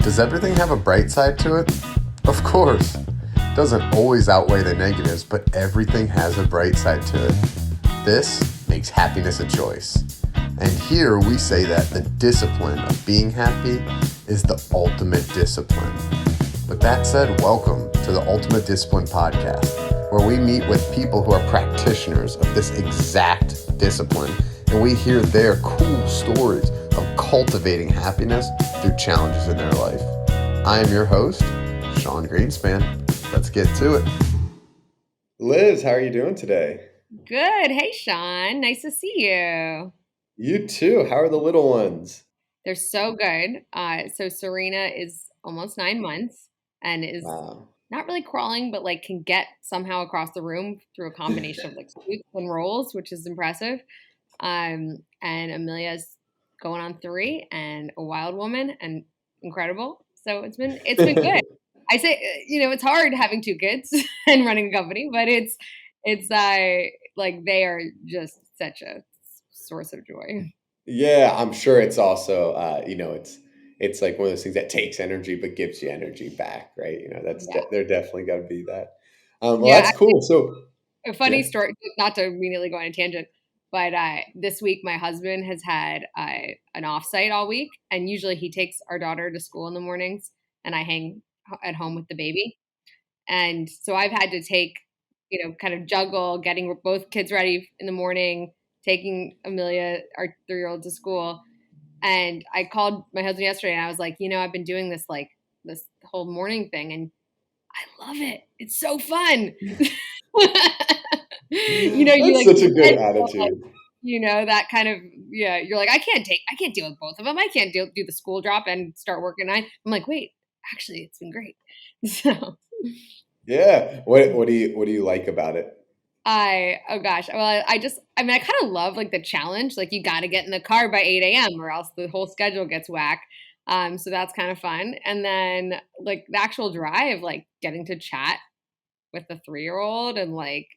Does everything have a bright side to it? Of course. Doesn't always outweigh the negatives, but everything has a bright side to it. This makes happiness a choice. And here we say that the discipline of being happy is the ultimate discipline. With that said, welcome to the Ultimate Discipline Podcast, where we meet with people who are practitioners of this exact discipline, and we hear their cool stories of cultivating happiness through challenges in their life. I am your host, Sean Greenspan. Let's get to it. Liz, how are you doing today? Good. Hey, Sean. Nice to see you. You too. How are the little ones? They're so good. So Serena is almost 9 months and is not really crawling, but like can get somehow across the room through a combination of like scoots and rolls, which is impressive. And Amelia's going on 3 and a wild woman and incredible. So it's been good. I say, it's hard having 2 kids and running a company, but it's like they are just such a source of joy. Yeah, I'm sure it's also, it's like one of those things that takes energy but gives you energy back, right? There definitely got to be that. That's cool. So a funny story, not to immediately go on a tangent, but this week my husband has had an offsite all week, and usually he takes our daughter to school in the mornings, and I hang at home with the baby. And so I've had to take, kind of juggle getting both kids ready in the morning, taking Amelia, our 3-year-old, to school. And I called my husband yesterday and I was like, I've been doing this whole morning thing and I love it. It's so fun. That's such a good attitude. That kind of, you're like, I can't deal with both of them. I can't do the school drop and start working 9. I'm like, wait, actually, it's been great. So, yeah. What do you like about it? I kind of love like the challenge. Like you got to get in the car by 8 a.m. or else the whole schedule gets whacked. So that's kind of fun. And then like the actual drive, like getting to chat with the 3-year-old and like,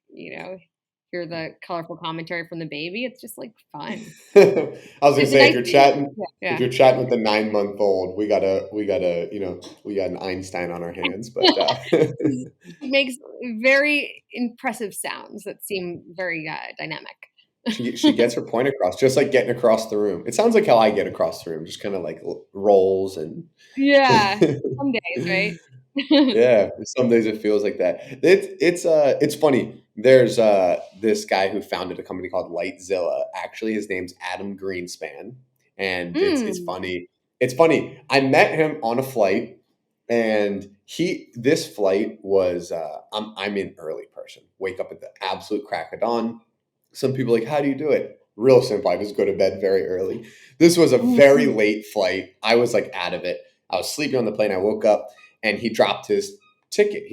hear the colorful commentary from the baby. It's just like fun. I was gonna say, if you're chatting with the 9-month-old, we got an Einstein on our hands, but it makes very impressive sounds that seem very dynamic. She gets her point across, just like getting across the room. It sounds like how I get across the room, just kind of like rolls and some days, right? Yeah, some days it feels like that. It's funny. There's this guy who founded a company called Lightzilla. Actually, his name's Adam Greenspan, and it's funny. It's funny. I met him on a flight, and this flight was I'm an early person. Wake up at the absolute crack of dawn. Some people are like, how do you do it? Real simple. I just go to bed very early. This was a very late flight. I was like out of it. I was sleeping on the plane. I woke up and he dropped his ticket.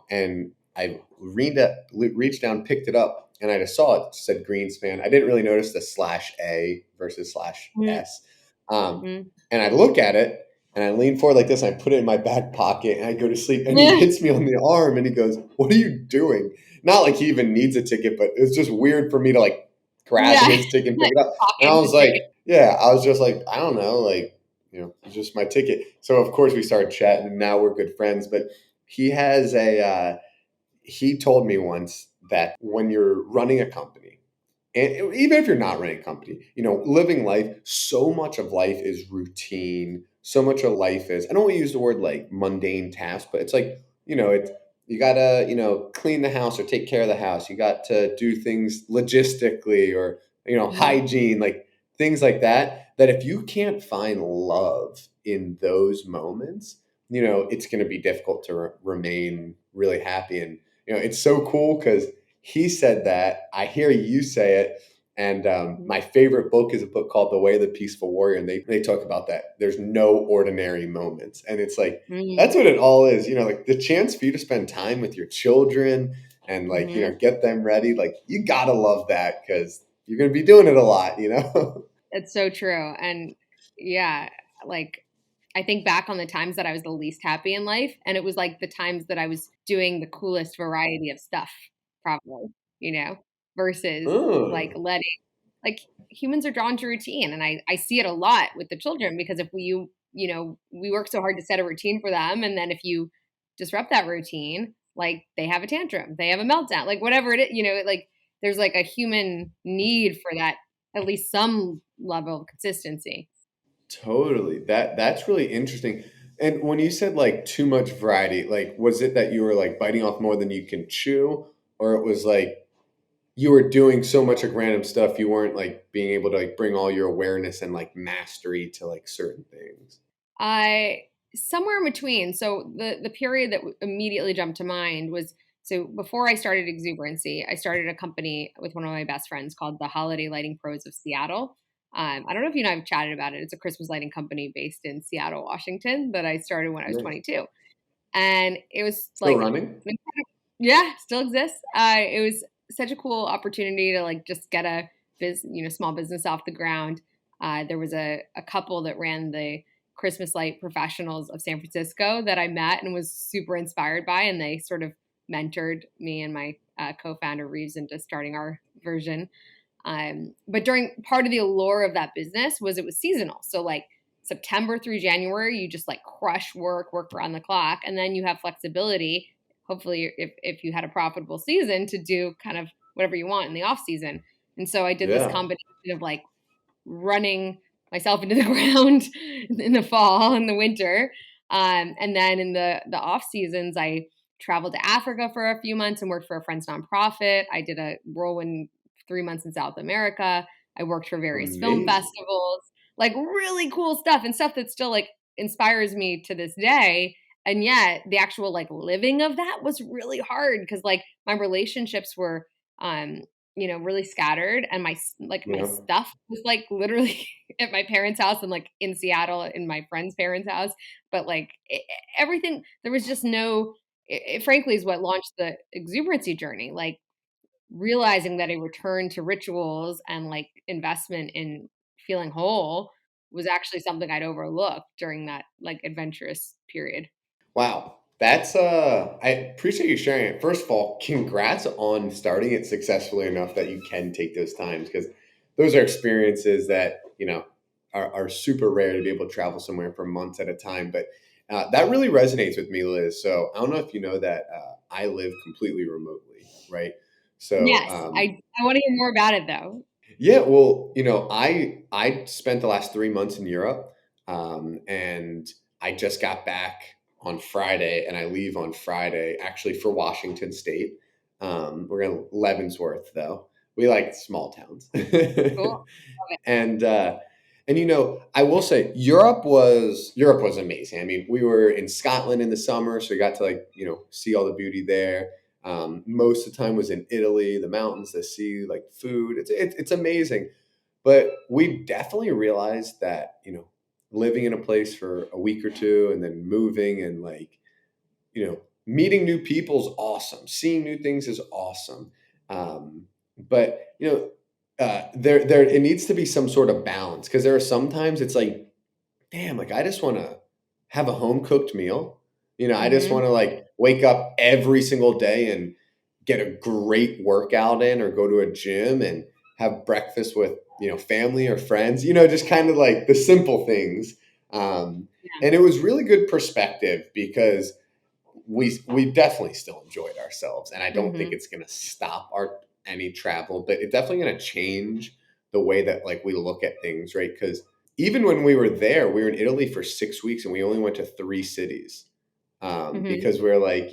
And I reached down, picked it up, and I just saw it said Greenspan. I didn't really notice the /A versus /S. And I look at it and I lean forward like this and I put it in my back pocket and I go to sleep and he hits me on the arm and he goes, "What are you doing?" Not like he even needs a ticket, but it's just weird for me to like grab his ticket and pick it up. And I was like, I was just like, I don't know, like, it's just my ticket. So of course we started chatting and now we're good friends. But he has he told me once that when you're running a company, and even if you're not running a company, living life, so much of life is routine. So much of life is, I don't want to use the word like mundane task, but it's like, you got to, clean the house or take care of the house. You got to do things logistically or, hygiene, like things like that, that if you can't find love in those moments, it's going to be difficult to remain really happy. And, it's so cool because he said that. I hear you say it. And my favorite book is a book called The Way of the Peaceful Warrior. And they talk about that. There's no ordinary moments. And it's like, that's what it all is. Like the chance for you to spend time with your children and like, get them ready. Like you got to love that because you're going to be doing it a lot, It's so true. And like I think back on the times that I was the least happy in life. And it was like the times that I was doing the coolest variety of stuff, probably, versus like humans are drawn to routine. And I see it a lot with the children because if you we work so hard to set a routine for them. And then if you disrupt that routine, like they have a tantrum, they have a meltdown, like whatever it is, like there's like a human need for that, at least some level of consistency. Totally. That's really interesting. And when you said like too much variety, like was it that you were like biting off more than you can chew, or it was like you were doing so much like random stuff you weren't like being able to like bring all your awareness and like mastery to like certain things? I Somewhere in between. So the period that immediately jumped to mind was, so before I started Exuberancy, I started a company with one of my best friends called the Holiday Lighting Pros of Seattle. I don't know if you know, I've chatted about it. It's a Christmas lighting company based in Seattle, Washington, that I started when I was Nice. 22. And it was Still like, running? yeah, still exists. It was such a cool opportunity to like just get a small business off the ground. There was a couple that ran the Christmas light professionals of San Francisco that I met and was super inspired by, and they sort of mentored me and my co-founder Reeves into starting our version. But during part of the allure of that business was it was seasonal. So like September through January, you just like crush work around the clock, and then you have flexibility. Hopefully, if you had a profitable season, to do kind of whatever you want in the off season. And so I did this Yeah. combination of like running myself into the ground in the fall and the winter, and then in the off seasons, I traveled to Africa for a few months and worked for a friend's nonprofit. I did a whirlwind 3 months in South America. I worked for various film Amazing. festivals, like really cool stuff and stuff that still like inspires me to this day. And yet the actual like living of that was really hard because like my relationships were um really scattered, and my Yeah. stuff was like literally at my parents' house and like in Seattle in my friend's parents' house. But like everything, there was just no, it frankly is what launched the exuberancy journey. Like realizing that a return to rituals and like investment in feeling whole was actually something I'd overlooked during that like adventurous period. Wow. That's I appreciate you sharing it. First of all, congrats on starting it successfully enough that you can take those times, because those are experiences that, are super rare to be able to travel somewhere for months at a time. But that really resonates with me, Liz. So I don't know if you know that I live completely remotely, right? So Yes, I want to hear more about it though. yeah, well, I spent the last 3 months in Europe, and I just got back on Friday, and I leave on Friday actually for Washington State. We're going to Leavenworth though. We like small towns, Cool. Love it. and I will say Europe was amazing. I mean, we were in Scotland in the summer, so we got to like see all the beauty there. Most of the time was in Italy, the mountains, the sea, like food. It's amazing. But we definitely realized that, living in a place for a week or two and then moving and like, meeting new people is awesome. Seeing new things is awesome. But there it needs to be some sort of balance, because there are sometimes it's like, damn, like I just want to have a home cooked meal. I just Mhm. want to like wake up every single day and get a great workout in, or go to a gym and have breakfast with, family or friends, just kind of like the simple things. And it was really good perspective, because we definitely still enjoyed ourselves, and I don't think Mhm. it's going to stop our any travel, but it's definitely going to change the way that like we look at things, right? Because even when we were there, we were in Italy for 6 weeks and we only went to 3 cities, Mhm. because we're like,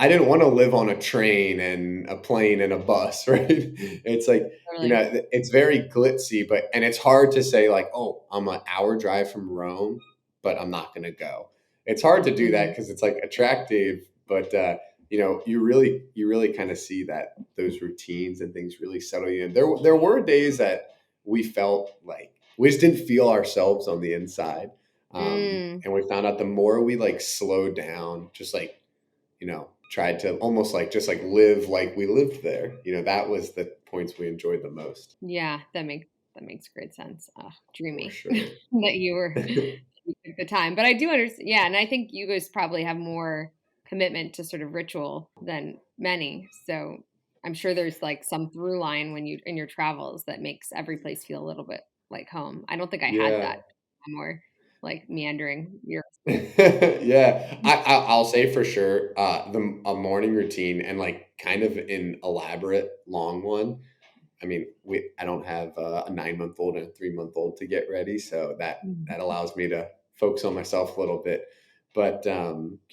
I didn't want to live on a train and a plane and a bus, right? It's like, Totally. it's very glitzy, and it's hard to say like, oh, I'm an hour drive from Rome, but I'm not going to go. It's hard to do that Mhm. because it's like attractive, but you really kind of see that those routines and things really settle you in. There were days that we felt like we just didn't feel ourselves on the inside. Mm. And we found out the more we like slowed down, just like, tried to almost like just like live like we lived there, that was the points we enjoyed the most. Yeah, that makes great sense. For Dreamy sure. that you took the time. But I do understand. Yeah, and I think you guys probably have more commitment to sort of ritual than many. So I'm sure there's like some through line when you in your travels that makes every place feel a little bit like home. I don't think I had Yeah. that anymore. like meandering your. Yeah, I'll say for sure, a morning routine and like kind of an elaborate long one. I mean, I don't have a 9 month old and a 3 month old to get ready, so that allows me to focus on myself a little bit. But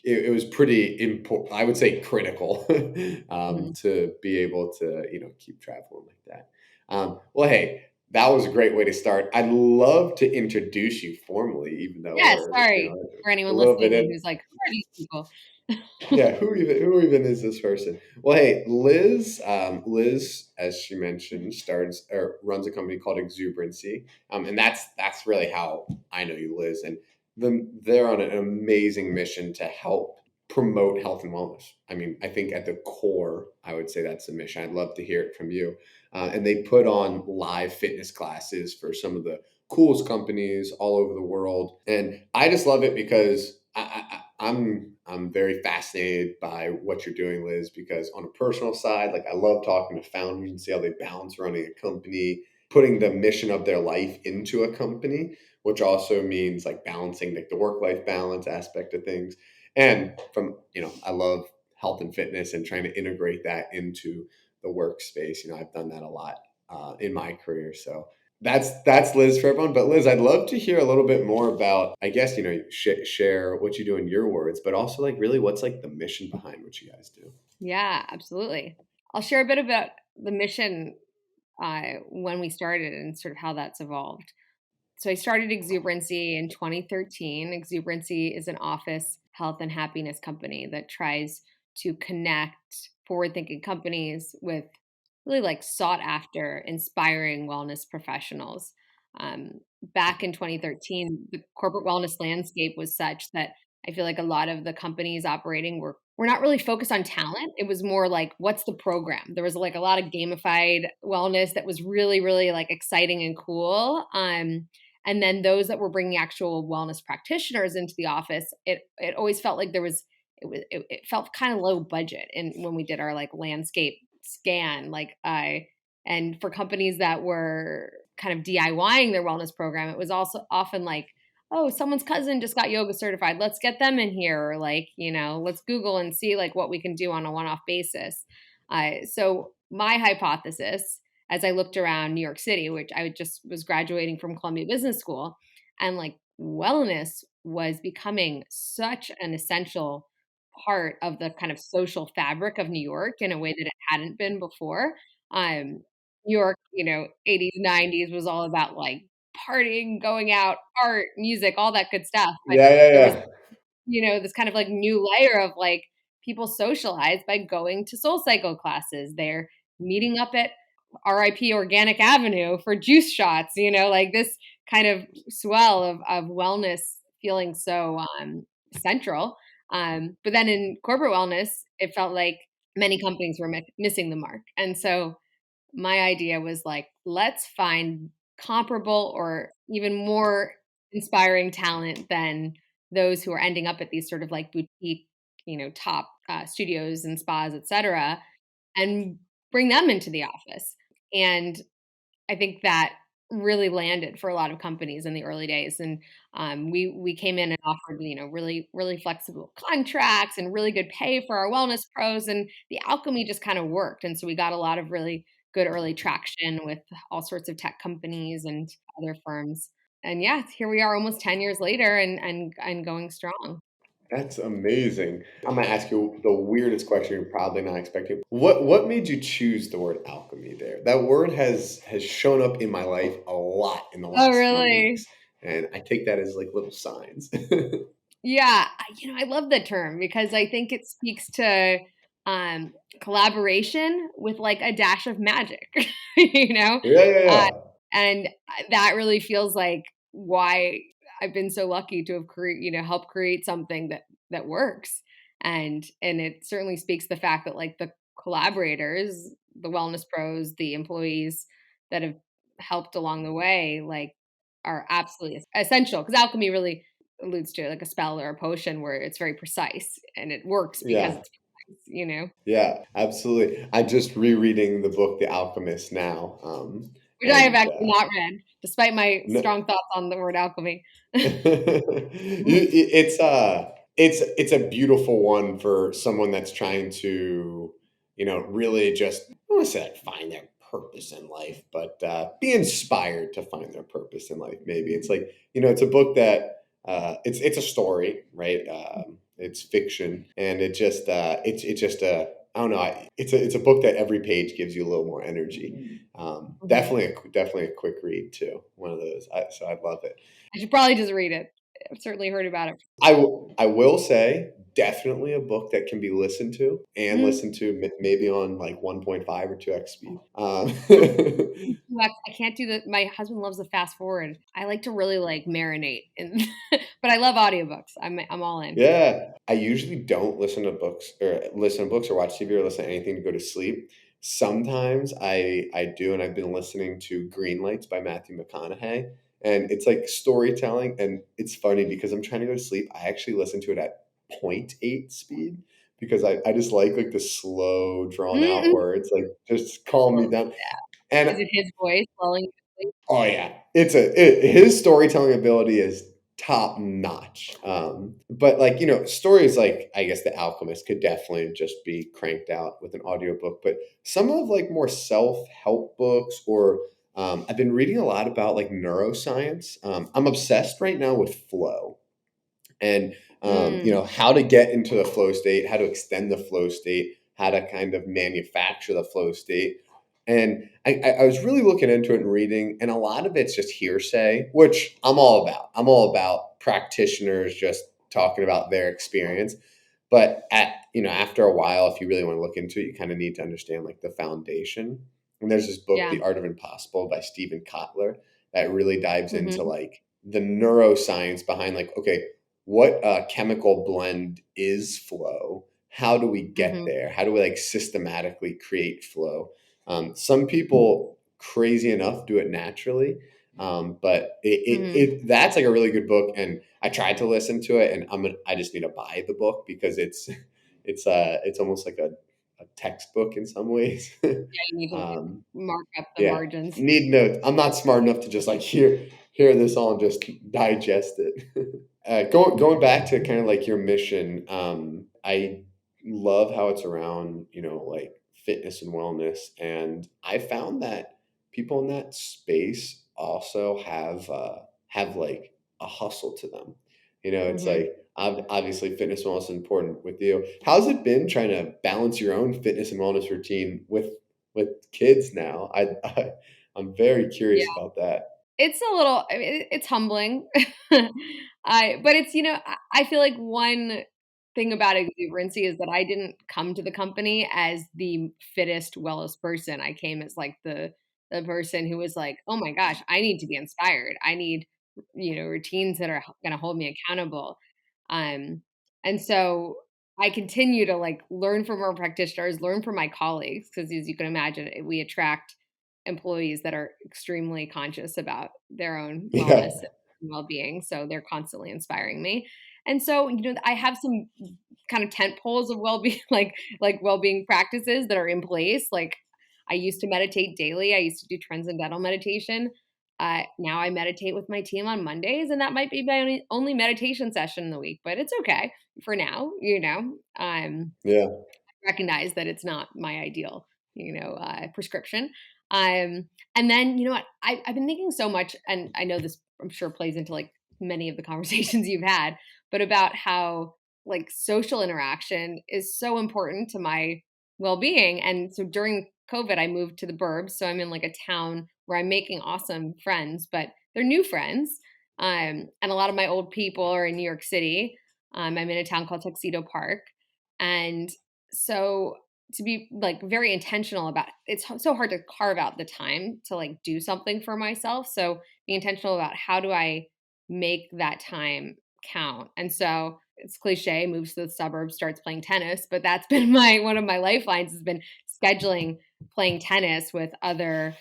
it was pretty important. I would say critical Mhm. to be able to keep traveling like that. Well, hey, that was a great way to start. I'd love to introduce you formally, even though Yeah, we're sorry for a anyone little bit listening in. who's like, "Who are these people?" Yeah, who even is this person? Well, hey, Liz, as she mentioned, starts or runs a company called Exuberancy, and that's really how I know you, Liz. And they're on an amazing mission to help promote health and wellness. I mean, I think at the core, I would say that's the mission. I'd love to hear it from you. And they put on live fitness classes for some of the coolest companies all over the world, and I just love it because I'm very fascinated by what you're doing, Liz, because on a personal side, like I love talking to founders and see how they balance running a company, putting the mission of their life into a company, which also means like balancing like the work-life balance aspect of things. And from, I love health and fitness and trying to integrate that into the workspace. I've done that a lot in my career. So that's Liz for everyone. But Liz, I'd love to hear a little bit more about, I guess, share what you do in your words, but also like really what's like the mission behind what you guys do. Yeah, absolutely. I'll share a bit about the mission when we started and sort of how that's evolved. So I started Exuberancy in 2013. Exuberancy is an office health and happiness company that tries to connect forward-thinking companies with really like sought after, inspiring wellness professionals. Back in 2013, the corporate wellness landscape was such that I feel like a lot of the companies operating were not really focused on talent. It was more like, what's the program? There was like a lot of gamified wellness that was really, really like exciting and cool. And then those that were bringing actual wellness practitioners into the office, it always felt like it felt kind of low budget. And when we did our like landscape scan, and for companies that were kind of DIYing their wellness program, it was also often like, oh, someone's cousin just got yoga certified. Let's get them in here. Or like, let's Google and see like what we can do on a one-off basis. So my hypothesis, as I looked around New York City, which I just was graduating from Columbia Business School, and like wellness was becoming such an essential part of the kind of social fabric of New York in a way that it hadn't been before. New York, 80s, 90s was all about like partying, going out, art, music, all that good stuff. But Yeah, yeah, there was, yeah. this kind of like new layer of like people socialize by going to Soul Cycle classes. They're meeting up at RIP Organic Avenue for juice shots, like this kind of swell of wellness feeling so central. But then in corporate wellness, it felt like many companies were missing the mark. And so my idea was like, let's find comparable or even more inspiring talent than those who are ending up at these sort of like boutique, top studios and spas, et cetera, and bring them into the office. And I think that really landed for a lot of companies in the early days. And we came in and offered, really, really flexible contracts and really good pay for our wellness pros. And the alchemy just kind of worked. And so we got a lot of really good early traction with all sorts of tech companies and other firms. And yeah, here we are almost 10 years later and going strong. That's amazing. I'm gonna ask you the weirdest question you're probably not expecting. What made you choose the word alchemy there? That word has shown up in my life a lot in the Oh, last few really? weeks, and I take that as like little signs. Yeah, I love the term because I think it speaks to um, collaboration with like a dash of magic, you know? Yeah, yeah, Uh, yeah. and that really feels like why I've been so lucky to have helped create something that works. And it certainly speaks to the fact that like the collaborators, the wellness pros, the employees that have helped along the way, like are absolutely essential because alchemy really alludes to like a spell or a potion where it's very precise and it works because Yeah. it's precise. Yeah, absolutely. I'm just rereading the book The Alchemist now. which I have And actually not read, despite my no, strong thoughts on the word alchemy. it's a beautiful one for someone that's trying to, really just, I don't want to say like find their purpose in life, but be inspired to find their purpose in life. Maybe it's like, it's a book that it's a story, right? It's fiction, and it's just a, I don't know. It's a book that every page gives you a little more energy. Mhm. Definitely a quick read too. One of those. So I love it. I should probably just read it. I've certainly heard about it. I will say definitely a book that can be listened to and Mm. listened to maybe on like 1.5 or 2x speed. I can't do that. My husband loves the fast forward. I like to really like marinate, and but I love audiobooks. I'm all in. Yeah, I usually don't listen to books or watch TV or listen to anything to go to sleep. Sometimes I do, and I've been listening to Green Lights by Matthew McConaughey, and it's like storytelling, and it's funny because I'm trying to go to sleep. I actually listen to it at point 0.8 speed because I just like the slow, drawn out Mm-mm. words, like just calm me down. Is And it his voice lulling you to sleep? oh yeah, his storytelling ability is top notch. But like stories like I guess The Alchemist could definitely just be cranked out with an audiobook. But some of like more self help books or I've been reading a lot about like neuroscience. I'm obsessed right now with flow and Mm, how to get into the flow state, how to extend the flow state, how to kind of manufacture the flow state. And I was really looking into it and reading, and a lot of it's just hearsay, which I'm all about. I'm all about practitioners just talking about their experience. But after a while, if you really want to look into it, you kind of need to understand like the foundation. And there's this book, yeah. The Art of Impossible by Stephen Kotler, that really dives into Mhm, like the neuroscience behind like, okay, what chemical blend is flow? How do we get mhm, there? How do we like systematically create flow? Some people, crazy enough, do it naturally, but mhm. that's like a really good book. And I tried to listen to it, and I just need to buy the book because it's almost like a textbook in some ways. Yeah, you need to, like, um, mark up the yeah, margins. need notes. I'm not smart enough to just like hear this all and just digest it. Going back to kind of like your mission, I love how it's around, like fitness and wellness, and I found that people in that space also have like a hustle to them. It's Mhm. like obviously fitness and wellness is important with you. How's it been trying to balance your own fitness and wellness routine with kids now? I'm very Yeah. curious about that. It's a little I mean, it's humbling. But it's, I feel like one thing about exuberancy is that I didn't come to the company as the fittest, wellest person. I came as like the person who was like, "Oh my gosh, I need to be inspired. I need, routines that are gonna hold me accountable." Um, and so I continue to like learn from our practitioners, learn from my colleagues, because as you can imagine, we attract employees that are extremely conscious about their own wellness Yeah, and well-being, so they're constantly inspiring me. And so, I have some kind of tent poles of well-being like well-being practices that are in place. Like I used to meditate daily. I used to do transcendental meditation. Now I meditate with my team on Mondays, and that might be my only meditation session in the week, but it's okay for now, yeah. recognize that it's not my ideal, prescription. And then, what? I've been thinking so much, and I know this, I'm sure, plays into like many of the conversations you've had, but about how like social interaction is so important to my well being. And so during COVID, I moved to the burbs. So I'm in like a town where I'm making awesome friends, but they're new friends. And a lot of my old people are in New York City. I'm in a town called Tuxedo Park. And so to be like very intentional about it's so hard to carve out the time to like do something for myself. So be intentional about how do I make that time count. And so it's cliche, moves to the suburbs, starts playing tennis, but that's been my one of my lifelines has been scheduling playing tennis with other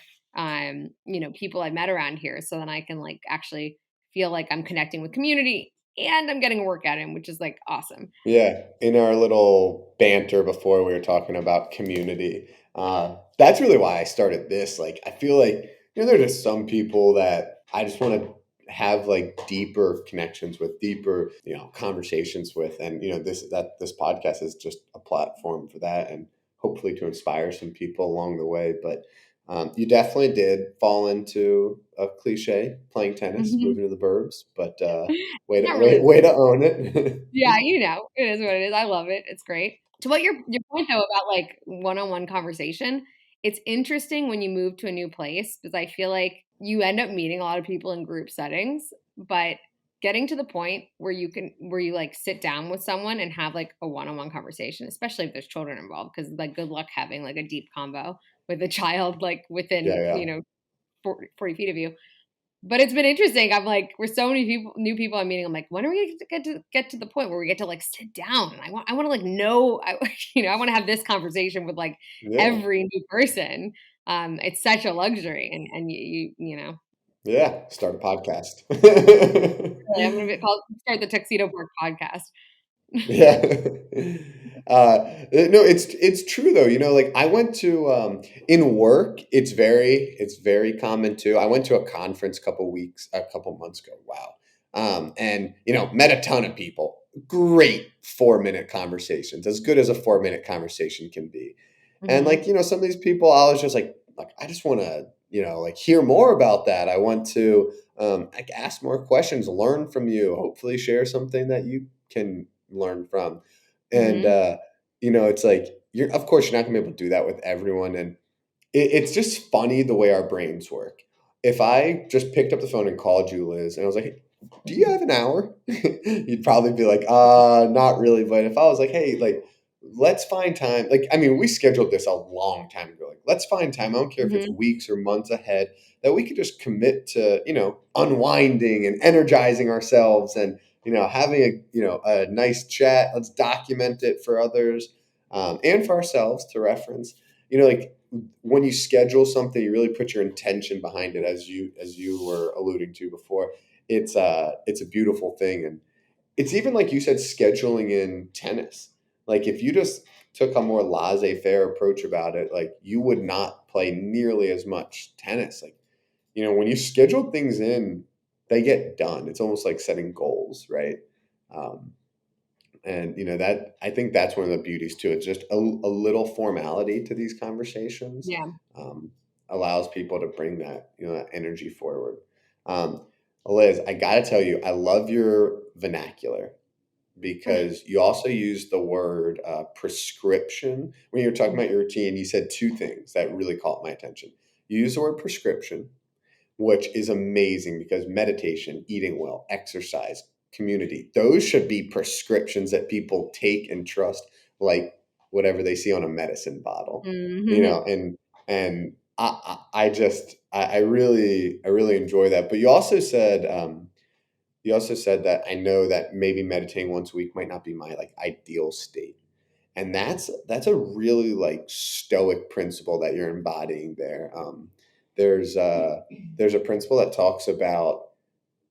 people I've met around here so then I can like actually feel like I'm connecting with community and I'm getting a workout in, which is like awesome. Yeah, in our little banter before we were talking about community. That's really why I started this. Like, I feel like There are just some people that I just want to have like deeper connections with, deeper, conversations with. And, this podcast is just a platform for that, and hopefully to inspire some people along the way. But you definitely did fall into a cliche, playing tennis, Mhm. moving to the burbs, but way It's to not really way, the way to own it. Yeah, it is what it is. I love it. It's great. To what your point though about like one-on-one conversation, it's interesting when you move to a new place because I feel like you end up meeting a lot of people in group settings, but getting to the point where you like sit down with someone and have like a one-on-one conversation, especially if there's children involved, because like good luck having like a deep convo with a child like Yeah, within, yeah. 40 feet of you. But it's been interesting. I'm like, with so many new people I'm meeting, I'm like, when are we gonna get to the point where we get to like sit down? And I want to like know, I want to have this conversation with like Yeah. every new person. It's such a luxury, and Yeah. Start a podcast. really, I'm gonna start the Tuxedo Park podcast. Yeah. No, it's true though. Like I went to in work, it's very common too. I went to a conference a couple months ago. Wow. And met a ton of people. Great 4-minute conversations, as good as a 4-minute conversation can be. And Hmm. like, some of these people, I was just like I just want to, like hear more about that. I want to like ask more questions, learn from you, hopefully share something that you can learn from. And Hmm. it's like you're of course you're not gonna be able to do that with everyone. And it's just funny the way our brains work. If I just picked up the phone and called you, Liz, and I was like, "Hey, do you have an hour?" You'd probably be like, not really. But if I was like, "Hey, like, let's find time," like, I mean, we scheduled this a long time ago. Like, let's find time. I don't care if it's Hmm. weeks or months ahead, that we could just commit to, unwinding and energizing ourselves, and having a nice chat. Let's document it for others, and for ourselves to reference. Like when you schedule something, you really put your intention behind it, as you were alluding to before. It's a beautiful thing. And it's even like you said, scheduling in tennis. Like if you just took a more laissez-faire approach about it, like you would not play nearly as much tennis. Like, when you schedule things in, they get done. It's almost like setting goals, right? Um, and that, I think that's one of the beauties too. It's just a little formality to these conversations, Yeah. um, allows people to bring that, that energy forward. um, Liz, I gotta tell you, I love your vernacular, because you also use the word prescription when you were talking about your routine. You said two things that really caught my attention. You use the word prescription, which is amazing, because meditation, eating well, exercise, community, those should be prescriptions that people take and trust, like whatever they see on a medicine bottle, Hmm. and I really enjoy that. But you also said that I know that maybe meditating once a week might not be my like ideal state. And that's a really like stoic principle that you're embodying there. There's a there's a principle that talks about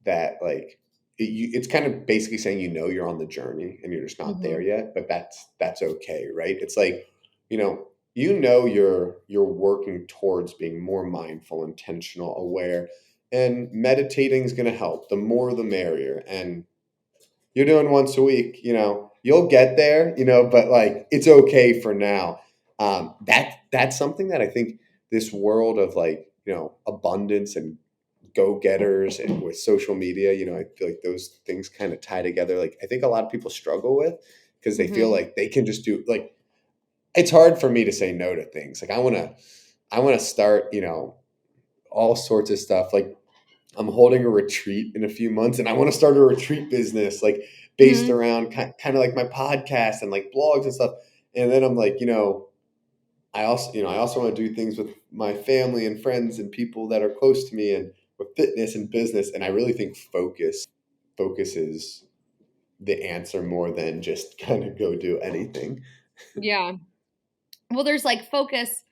that, like it's kind of basically saying, you're on the journey and you're just not there Hmm. yet, but that's okay, right? It's like, you're working towards being more mindful, intentional, aware, and meditating is going to help. The more the merrier. And you're doing once a week, you'll get there, but like it's okay for now. That's something that I think this world of like, abundance and go-getters, and with social media, I feel like those things kind of tie together. Like I think a lot of people struggle with, because they feel Hmm. like they can just do, like, it's hard for me to say no to things. Like I want to start, all sorts of stuff. Like I'm holding a retreat in a few months, and I want to start a retreat business, like based Hmm. around kind of like my podcast and like blogs and stuff. And then I'm like, I also want to do things with my family and friends and people that are close to me, and with fitness and business. And I really think focus is the answer, more than just kind of go do anything. Yeah. Well, there's like focus.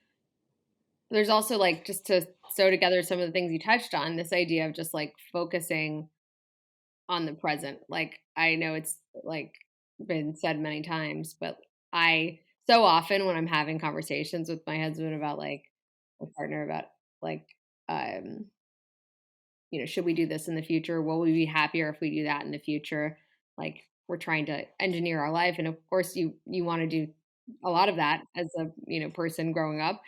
There's also like, just to sew together some of the things you touched on, this idea of just like focusing on the present. Like I know it's like been said many times, but I so often when I'm having conversations with my husband about like my partner about like um, should we do this in the future? Will we be happier if we do that in the future? Like we're trying to engineer our life, and of course, you want to do a lot of that as a person growing up.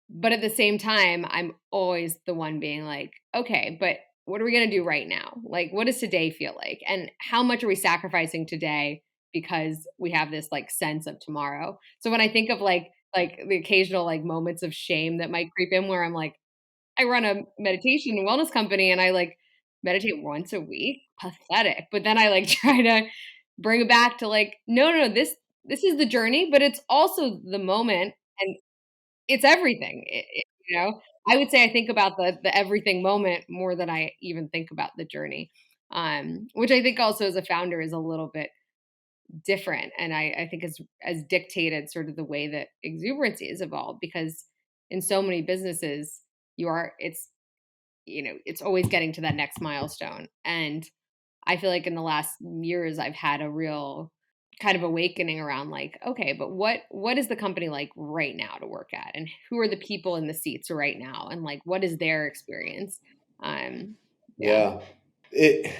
But at the same time, I'm always the one being like, okay, but what are we going to do right now? Like, what does today feel like? And how much are we sacrificing today because we have this like sense of tomorrow? So when I think of like the occasional like moments of shame that might creep in where I'm like, I run a meditation and wellness company and I like meditate once a week, pathetic. But then I like try to bring it back to like, no, this is the journey, but it's also the moment. And it's everything, I would say I think about the everything moment more than I even think about the journey, which I think also as a founder is a little bit different, and I think has dictated sort of the way that exuberancy has evolved because in so many businesses, it's always getting to that next milestone, and I feel like in the last years, I've had a real kind of awakening around like, okay, but what is the company like right now to work at, and who are the people in the seats right now, and like what is their experience? Um, yeah, Yeah. It,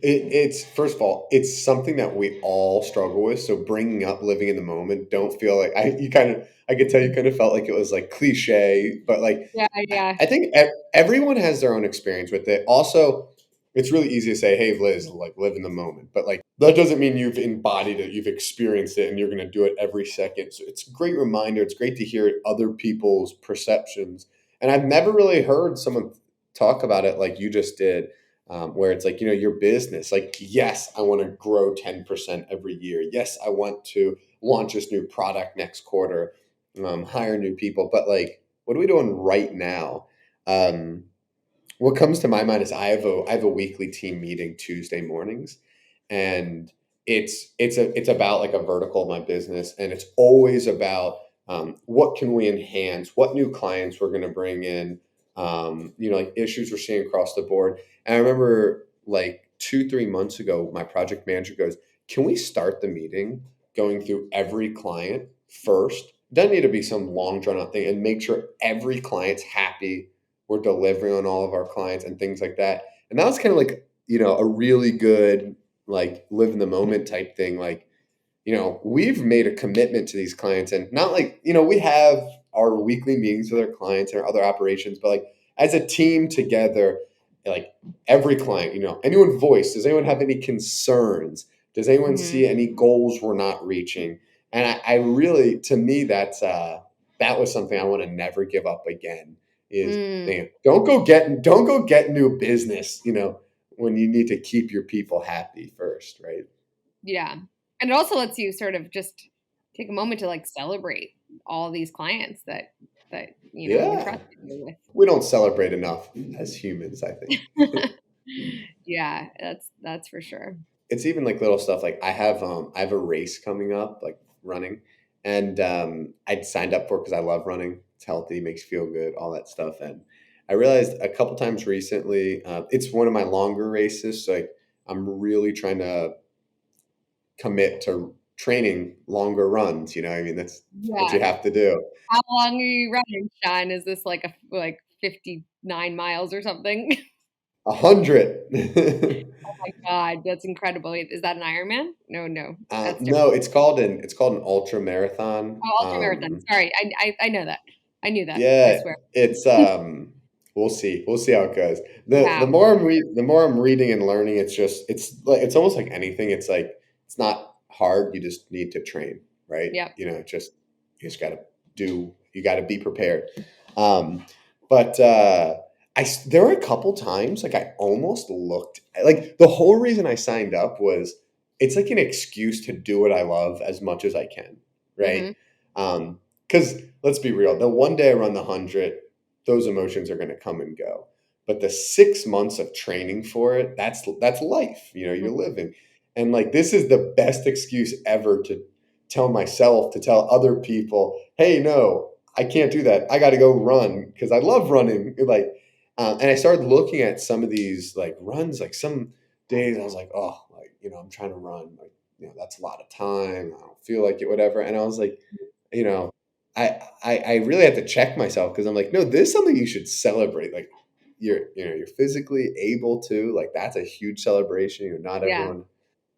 it's first of all, it's something that we all struggle with. So bringing up living in the moment, don't feel like I could tell you kind of felt like it was like cliche, but like yeah, yeah. I think everyone has their own experience with it. Also, it's really easy to say, "Hey, Liz, like live in the moment," but like that doesn't mean you've embodied it, you've experienced it, and you're going to do it every second. So it's a great reminder. It's great to hear other people's perceptions, and I've never really heard someone talk about it like you just did, where it's like your business. Like, yes, I want to grow 10% every year. Yes, I want to launch this new product next quarter, hire new people, but like what are we doing right now? Um, what comes to my mind is I have a weekly team meeting Tuesday mornings, and it's about like a vertical of my business, and it's always about what can we enhance, what new clients we're going to bring in, like issues we're seeing across the board. And I remember like 2 3 months ago, my project manager goes, "Can we start the meeting going through every client first? Doesn't need to be some long drawn out thing, and make sure every client's happy, we're delivering on all of our clients and things like that." And that was kind of like, a really good, like live in the moment type thing. Like, we've made a commitment to these clients, and not like, we have our weekly meetings with our clients and our other operations, but like as a team together, like every client, anyone voice, does anyone have any concerns? Does anyone Hmm. see any goals we're not reaching? And I really, to me, that was something I want to never give up again is Mm, don't go get new business, when you need to keep your people happy first, right? yeah, and it also lets you sort of just take a moment to like celebrate all these clients that have Yeah. entrusted you with. We don't celebrate enough as humans, I think. Yeah, that's for sure. It's even like little stuff like I have a race coming up, like running, and I'd signed up for it because I love running. It's healthy, makes you feel good, all that stuff. And I realized a couple times recently, it's one of my longer races, so like I'm really trying to commit to training longer runs. I mean, that's what Yeah. you have to do. How long are you running, Sean? Is this like 59 miles or something? 100. Oh my god, that's incredible. Is that an Ironman? No, no, that's different. No, it's called an ultra marathon. Oh, ultramarathon. Sorry, I know that. I knew that. I Yeah, swear. it's we'll see how it goes. The Wow. more the more I'm reading and learning, it's almost like anything. It's like it's not hard. You just need to train, right? Yep. You just got to do. You got to be prepared. Um, but there were a couple times like I almost looked like the whole reason I signed up was it's like an excuse to do what I love as much as I can, right? Mhm. Because let's be real, the one day I run the 100, those emotions are going to come and go. But the 6 months of training for it, that's life. You're living, and like this is the best excuse ever to tell myself, to tell other people, hey, no, I can't do that. I got to go run because I love running. Like, and I started looking at some of these like runs. Like some days I was like, oh, like I'm trying to run. Like that's a lot of time. I don't feel like it, whatever. And I was like, you know, I really have to check myself because I'm like, no, this is something you should celebrate. Like you're physically able to, like, that's a huge celebration. Not Yeah.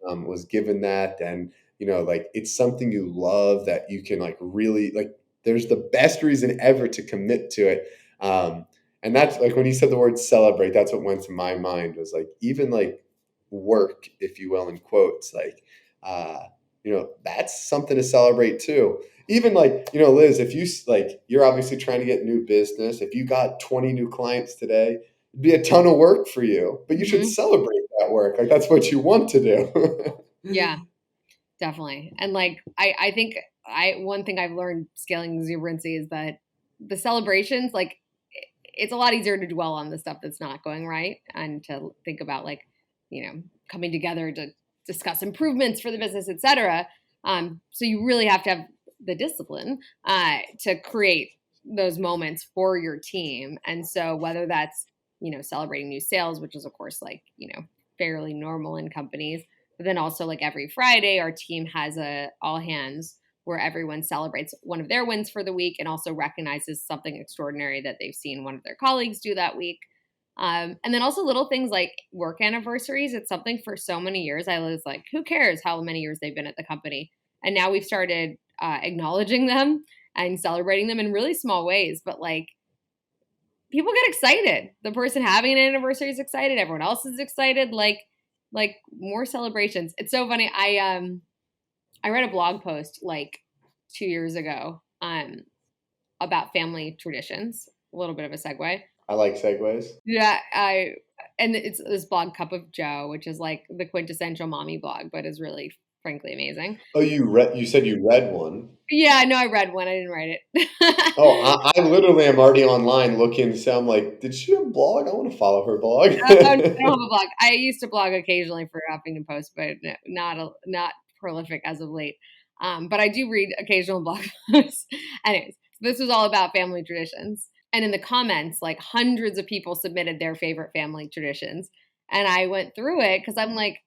everyone was given that, and like, it's something you love that you can, like, really, like, there's the best reason ever to commit to it. um and that's like, when you said the word celebrate, that's what went to my mind, was like, even like work, if you will, in quotes, like, that's something to celebrate too. Even like, Liz, if you like, you're obviously trying to get new business. If you got 20 new clients today, it'd be a ton of work for you, but you should Hmm. celebrate that work. Like, that's what you want to do. Yeah, definitely. And like, I think one thing I've learned scaling exuberancy is that the celebrations, like, it's a lot easier to dwell on the stuff that's not going right and to think about, like, coming together to discuss improvements for the business, etc. So you really have to have the discipline to create those moments for your team. And so whether that's, celebrating new sales, which is of course, like, fairly normal in companies, but then also, like, every Friday, our team has a all hands where everyone celebrates one of their wins for the week and also recognizes something extraordinary that they've seen one of their colleagues do that week. And then also little things like work anniversaries. It's something for so many years I was like, who cares how many years they've been at the company? And now we've started acknowledging them and celebrating them in really small ways. But like, people get excited. The person having an anniversary is excited. Everyone else is excited. Like more celebrations. It's so funny. I read a blog post like 2 years ago about family traditions. A little bit of a segue. I like segues. Yeah, and it's this blog, Cup of Joe, which is like the quintessential mommy blog, but is really, frankly, amazing. Oh, you said you read one. Yeah, no, I read one. I didn't write it. Oh, I literally am already online looking. So I'm like, did she have a blog? I want to follow her blog. Oh, no, I don't have a blog. I used to blog occasionally for Huffington Post, but not prolific as of late. But I do read occasional blog posts. Anyways, this was all about family traditions. And in the comments, like, hundreds of people submitted their favorite family traditions. And I went through it because I'm like,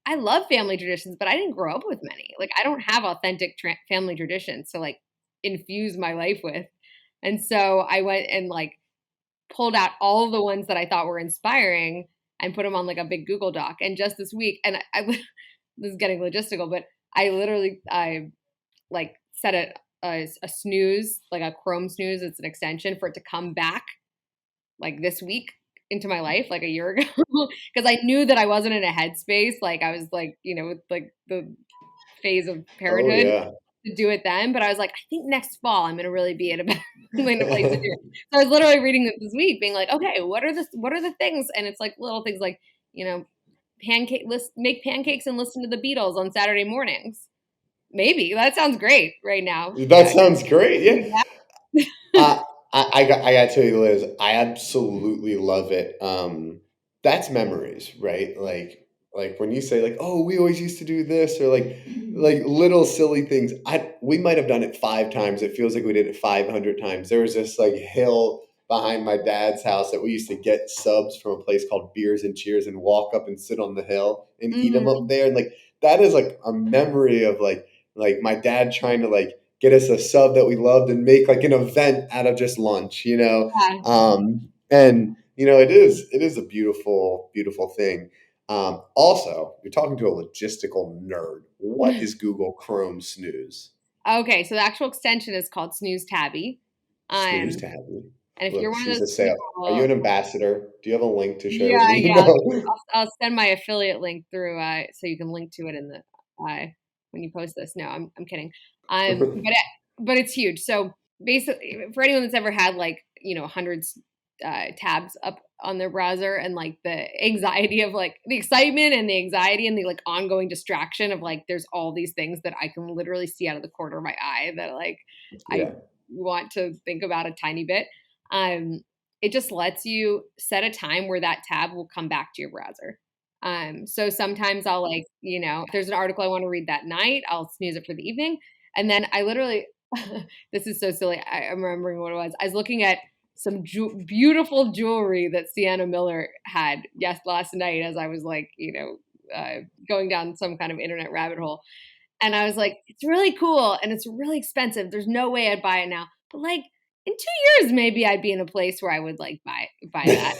I love family traditions, but I didn't grow up with many. Like, I don't have authentic family traditions to, like, infuse my life with. And so I went and, like, pulled out all of the ones that I thought were inspiring and put them on, like, a big Google Doc. And just this week, and this is getting logistical, but I like set a snooze, like a Chrome snooze. It's an extension for it to come back like this week into my life, like a year ago, because I knew that I wasn't in a headspace. Like, I was like, with like the phase of Oh parenthood yeah. to do it then. But I was like, I think next fall I'm going to really be in a better in a place to do it. So I was literally reading it this week, being like, okay, what are the things? And it's like little things like, make pancakes and listen to the Beatles on Saturday mornings. Maybe that sounds great right now. That sounds great. Do Yeah. that. I gotta tell you, Liz, I absolutely love it. That's memories, right? Like when you say, like, oh, we always used to do this, or like little silly things. We might have done it 5 times. It feels like we did it 500 times. There was this like hill behind my dad's house that we used to get subs from a place called Beers and Cheers and walk up and sit on the hill and eat them up Mhm. there. And like, that is like a memory of like my dad trying to like get us a sub that we loved and make like an event out of just lunch. Yeah. And it is a beautiful, beautiful thing. Also, you're talking to a logistical nerd. What is Google Chrome Snooze? Okay, so the actual extension is called Snooze Tabby. Snooze Um, tabby. and if you're Look, one of she's those a sale. Are you people, an ambassador? Do you have a link to share with yeah, me? yeah, No. I'll send my affiliate link through, so you can link to it in the when you post this. No, I'm kidding. But it's huge. So basically, for anyone that's ever had, like, hundreds tabs up on their browser, and like the anxiety of, like, the excitement and the anxiety and the, like, ongoing distraction of, like, there's all these things that I can literally see out of the corner of my eye that, like, I Yeah. want to think about a tiny bit. Um, it just lets you set a time where that tab will come back to your browser. So sometimes I'll, like, if there's an article I want to read that night, I'll snooze it for the evening. And then I literally, this is so silly. I'm remembering what it was. I was looking at some beautiful jewelry that Sienna Miller had last night as I was, like, going down some kind of internet rabbit hole. And I was like, it's really cool and it's really expensive. There's no way I'd buy it now. But like in 2 years, maybe I'd be in a place where I would like buy that.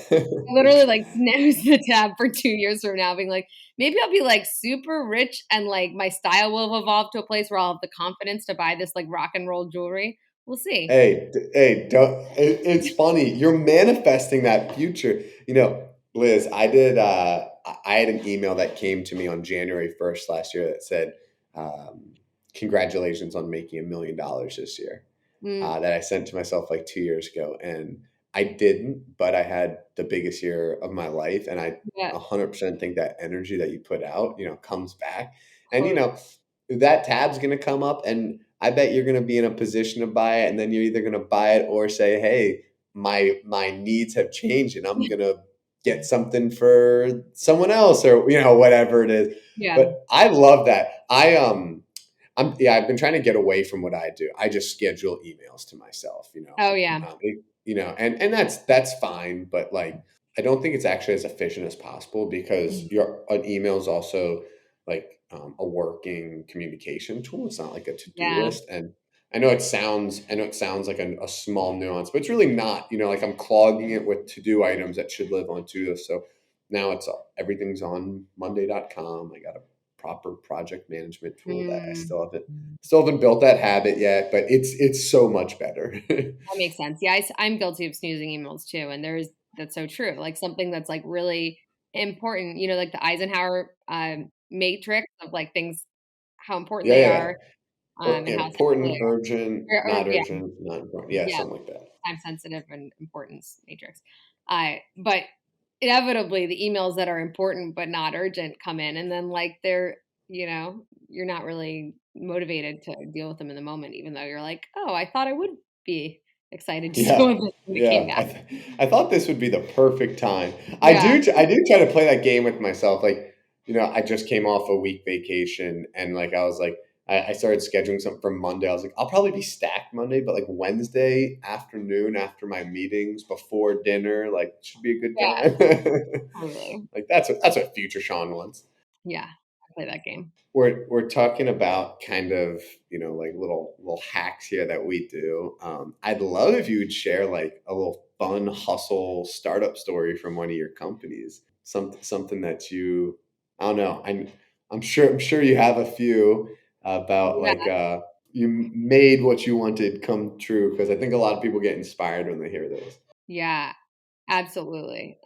Literally like snooze the tab for 2 years from now, being like, maybe I'll be like super rich and like my style will have evolved to a place where I'll have the confidence to buy this like rock and roll jewelry. We'll see. Hey, it's funny. You're manifesting that future. Liz, I had an email that came to me on January 1st last year that said, congratulations on making $1 million this year. Mm, That I sent to myself like 2 years ago. And I didn't, but I had the biggest year of my life. And I yeah, 100% think that energy that you put out, comes back. And, totally. that tab's going to come up and I bet you're going to be in a position to buy it. And then you're either going to buy it or say, hey, my needs have changed and I'm going to get something for someone else or, whatever it is. Yeah. But I love that. I've been trying to get away from what I do. I just schedule emails to myself, Oh yeah. and that's fine, but like I don't think it's actually as efficient as possible because Mm, an email is also like a working communication tool. It's not like a to-do yeah. list, and I know it sounds like a small nuance, but it's really not. Like I'm clogging it with to-do items that should live on to-do list. So now everything's on Monday.com. I got a proper project management tool that I Mm. still haven't built that habit yet, but it's so much better. That makes sense. Yeah, I'm guilty of snoozing emails too, and that's so true. Like something that's like really important, like the Eisenhower matrix of like things, how important Yeah, they yeah. are, Or and how essential important, they urgent, are. Or, not yeah, urgent, not important. Yeah, yeah, something like that. time sensitive and importance matrix. But inevitably, the emails that are important but not urgent come in, and then like you're not really motivated to deal with them in the moment, even though you're like, oh, I thought I would be excited to deal Yeah, with this when it came yeah. down. I thought this would be the perfect time. Yeah, I do try to play that game with myself. Like, I just came off a week vacation, and like I was like, I started scheduling something for Monday. I was like, I'll probably be stacked Monday, but like Wednesday afternoon after my meetings, before dinner, like should be a good yeah, time. totally. Like that's what future Sean wants. Yeah, I play that game. We're talking about kind of like little hacks here that we do. I'd love if you would share like a little fun hustle startup story from one of your companies. Something that you I don't know. I'm sure you have a few about Yeah, like you made what you wanted come true because I think a lot of people get inspired when they hear those. yeah, absolutely.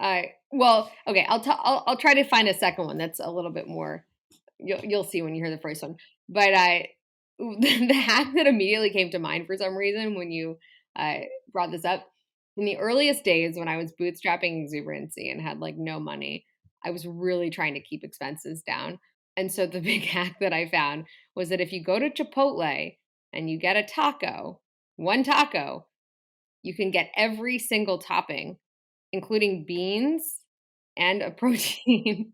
Well, okay, I'll try to find a second one that's a little bit more. You'll see when you hear the first one. But the hack that immediately came to mind for some reason when you brought this up, in the earliest days when I was bootstrapping exuberancy and had like no money, I was really trying to keep expenses down. And so the big hack that I found was that if you go to Chipotle and you get a taco, one taco, you can get every single topping, including beans and a protein.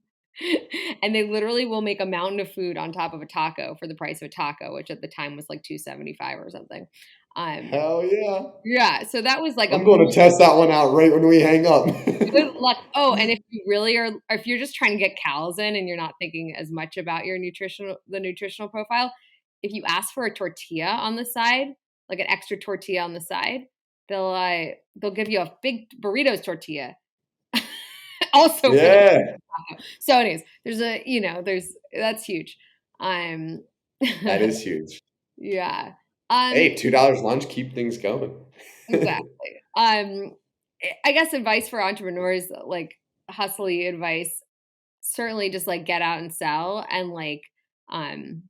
And they literally will make a mountain of food on top of a taco for the price of a taco, which at the time was like 275 or something. Um, Hell yeah! yeah, so that was like a I'm going to test that one out right when we hang up. good luck. Oh, and if you really are, or if you're just trying to get calories in and you're not thinking as much about the nutritional profile, if you ask for a tortilla on the side, like an extra tortilla on the side, they'll give you a big burritos tortilla also for the Yeah, taco. So, anyways, there's that's huge. that is huge. Yeah. Um, Hey, $2 lunch, keep things going. exactly. I guess advice for entrepreneurs, like hustly advice, certainly just like get out and sell and like um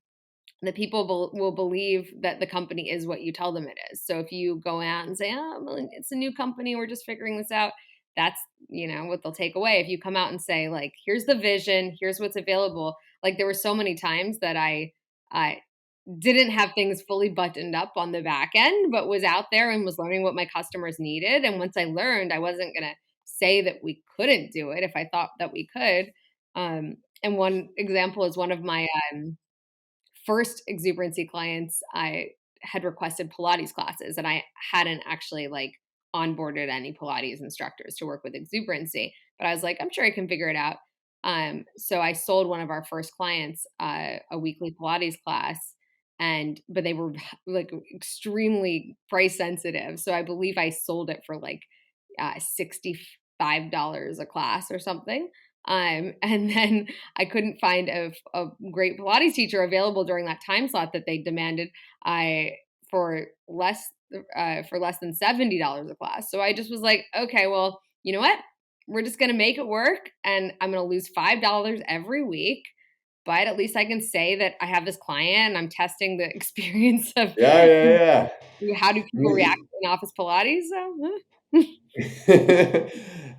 the people will believe that the company is what you tell them it is. So if you go out and say, "Oh, well, it's a new company, we're just figuring this out," that's what they'll take away. If you come out and say, like, "Here's the vision, here's what's available," like there were so many times that I didn't have things fully buttoned up on the back end, but was out there and was learning what my customers needed. And once I learned, I wasn't gonna say that we couldn't do it if I thought that we could. And one example is one of my first exuberancy clients, I had requested Pilates classes and I hadn't actually like onboarded any Pilates instructors to work with exuberancy. But I was like, I'm sure I can figure it out. So I sold one of our first clients a weekly Pilates class, but they were like extremely price sensitive. So I believe I sold it for like $65 a class or something. And then I couldn't find a great Pilates teacher available during that time slot that they demanded. For less for less than $70 a class. So I just was like, okay, well, you know what? We're just going to make it work, and I'm going to lose $5 every week. But at least I can say that I have this client and I'm testing the experience of Yeah, yeah, how do people react yeah. in office Pilates. So,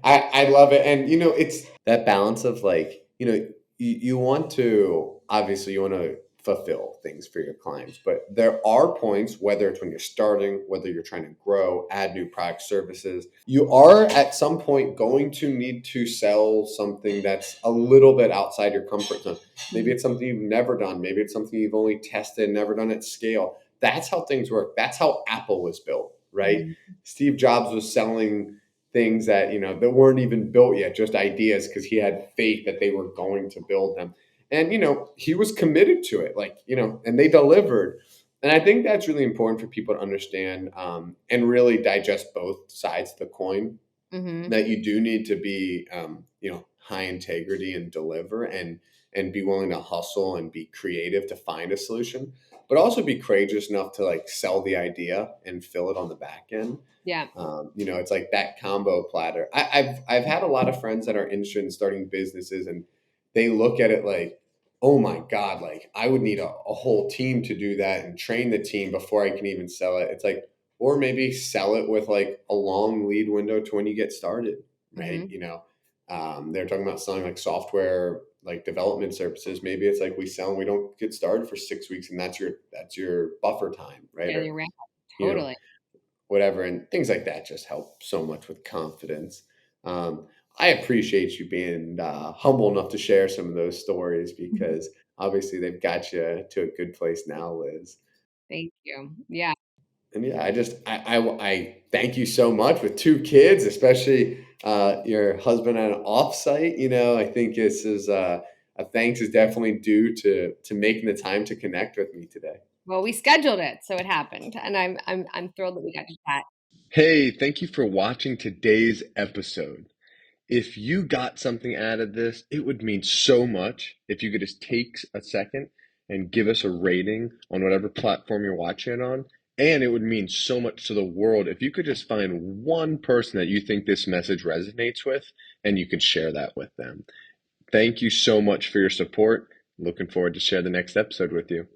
I love it. And it's that balance of like, you want to obviously you want to fulfill things for your clients, but there are points, whether it's when you're starting, whether you're trying to grow, add new product services, you are at some point going to need to sell something that's a little bit outside your comfort zone. Maybe it's something you've never done, maybe it's something you've only tested, never done at scale. That's how things work. That's how Apple was built, right? Mhm. Steve Jobs was selling things that that weren't even built yet, just ideas, because he had faith that they were going to build them. And he was committed to it, like and they delivered. And I think that's really important for people to understand, and really digest both sides of the coin. Mhm. That you do need to be high integrity and deliver, and be willing to hustle and be creative to find a solution, but also be courageous enough to like sell the idea and fill it on the back end. Yeah. It's like that combo platter. I've had a lot of friends that are interested in starting businesses, and they look at it like, oh my God, like I would need a whole team to do that and train the team before I can even sell it. It's like, or maybe sell it with like a long lead window to when you get started, right? Mhm. They're talking about selling like software, like development services. Maybe it's like we sell and we don't get started for 6 weeks, and that's your buffer time, right? Yeah, Or you're right. you know, Totally. whatever, and things like that just help so much with confidence. I appreciate you being humble enough to share some of those stories, because obviously they've got you to a good place now, Liz. Thank you. Yeah. And yeah, I thank you so much with two kids, especially your husband on an offsite. I think this is a thanks is definitely due to making the time to connect with me today. Well, we scheduled it, so it happened, and I'm thrilled that we got to chat. Hey, thank you for watching today's episode. If you got something out of this, it would mean so much if you could just take a second and give us a rating on whatever platform you're watching it on. And it would mean so much to the world if you could just find one person that you think this message resonates with, and you can share that with them. Thank you so much for your support. Looking forward to share the next episode with you.